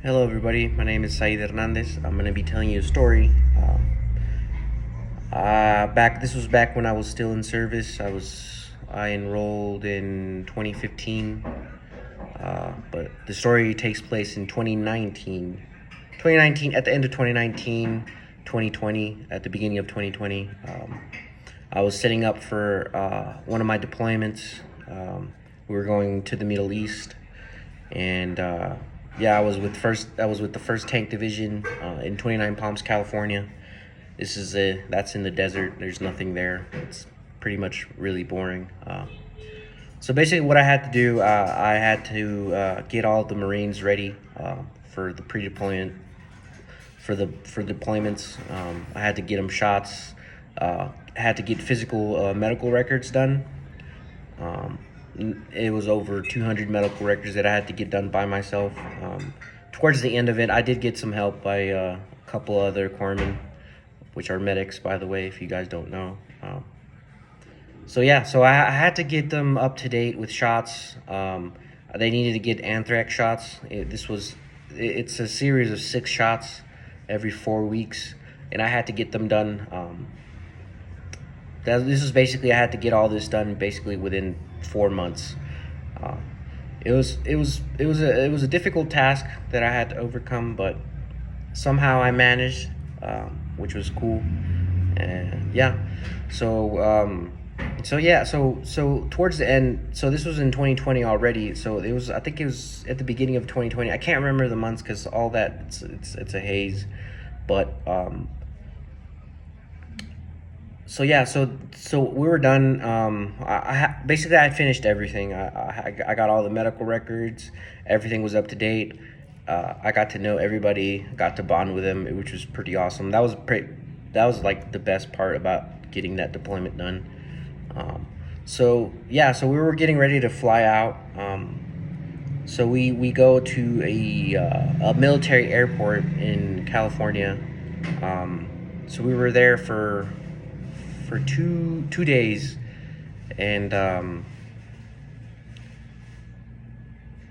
Hello, everybody. My name is Said Hernandez. I'm going to be telling you a story. This was back when I was still in service. I enrolled in 2015, but the story takes place in 2019. 2019, at the end of 2019, 2020, at the beginning of 2020. I was setting up for one of my deployments. We were going to the Middle East, and yeah, I was with the First Tank Division in 29 Palms, California. That's in the desert. There's nothing there. It's pretty much really boring. So basically, what I had to do, I had to get all the Marines ready for the pre-deployment for deployments. I had to get them shots. I had to get physical medical records done. Um, it was over 200 medical records that I had to get done by myself. Towards the end of it, I did get some help by a couple other corpsmen, which are medics, by the way, if you guys don't know. So yeah, I had to get them up to date with shots. They needed to get anthrax shots. It's a series of 6 shots every 4 weeks, and I had to get them done. This is basically, I had to get all this done basically within 4 months. Uh, it was a difficult task that I had to overcome, but somehow I managed, which was cool. And yeah, so so towards the end, so this was in 2020 already. So I think it was at the beginning of 2020. I can't remember the months because all that it's a haze, but so yeah, so we were done. Basically I finished everything. I got all the medical records. Everything was up to date. I got to know everybody. Got to bond with them, which was pretty awesome. That was like the best part about getting that deployment done. So yeah, so we were getting ready to fly out. So we go to a military airport in California. So we were there for two days, and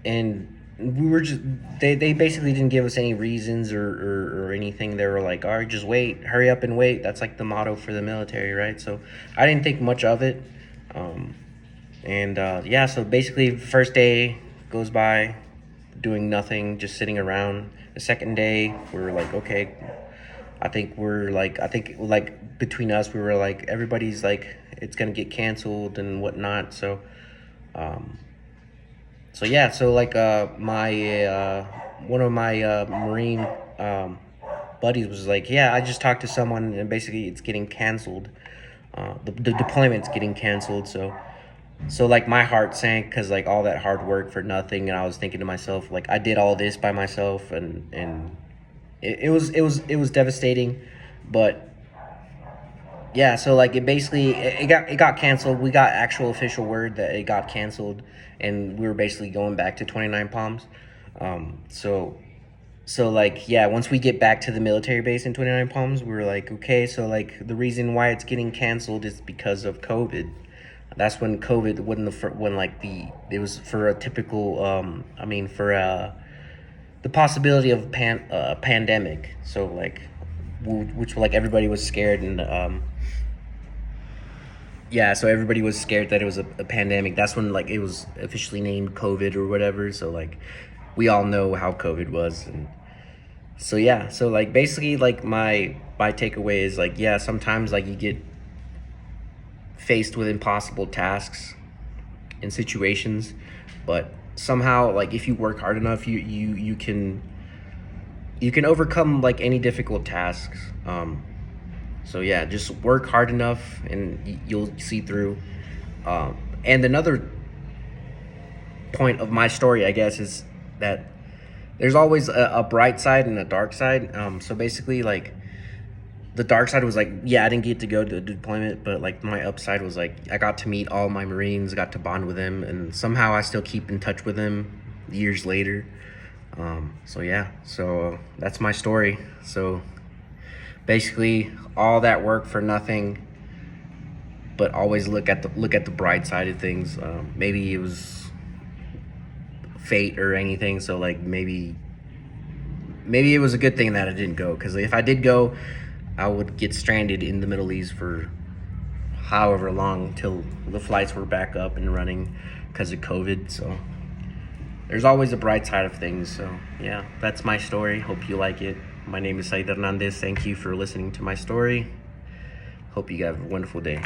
and we were just they basically didn't give us any reasons or anything. They were like, all right, just wait, hurry up and wait. That's like the motto for the military, right? So I didn't think much of it. And yeah, so basically first day goes by doing nothing, just sitting around. The second day we were like, okay, I think like between us, we were like, everybody's like, it's gonna get canceled and whatnot. Um, so yeah, so like my one of my Marine buddies was like, yeah, I just talked to someone and basically it's getting canceled. The deployment's getting canceled. So like my heart sank because like all that hard work for nothing, and I was thinking to myself, like, I did all this by myself, and it was devastating. But yeah, so like it got canceled. We got actual official word that it got canceled, and we were basically going back to 29 Palms. Um, so so like yeah, once we get back to the military base in 29 Palms, we were like, okay, so like the reason why it's getting canceled is because of COVID. That's when COVID, when like it was for a typical I mean for the possibility of pandemic. So like which like everybody was scared, and yeah, so everybody was scared that it was a pandemic. That's when like it was officially named COVID or whatever. So like we all know how COVID was. And so yeah, so like basically like my takeaway is like, yeah, sometimes like you get faced with impossible tasks and situations, but somehow like if you work hard enough, you can overcome like any difficult tasks. So yeah, just work hard enough and you'll see through. And another point of my story, I guess, is that there's always a bright side and a dark side. So basically, like the dark side was like, yeah, I didn't get to go to the deployment, but like my upside was like I got to meet all my Marines, got to bond with them, and somehow I still keep in touch with them years later. So yeah, so that's my story. So basically, all that work for nothing, but always look at the bright side of things. Maybe it was fate or anything. So like maybe maybe it was a good thing that I didn't go, because if I did go, I would get stranded in the Middle East for however long till the flights were back up and running because of COVID. So there's always a bright side of things. So yeah, that's my story. Hope you like it. My name is Said Hernandez. Thank you for listening to my story. Hope you have a wonderful day.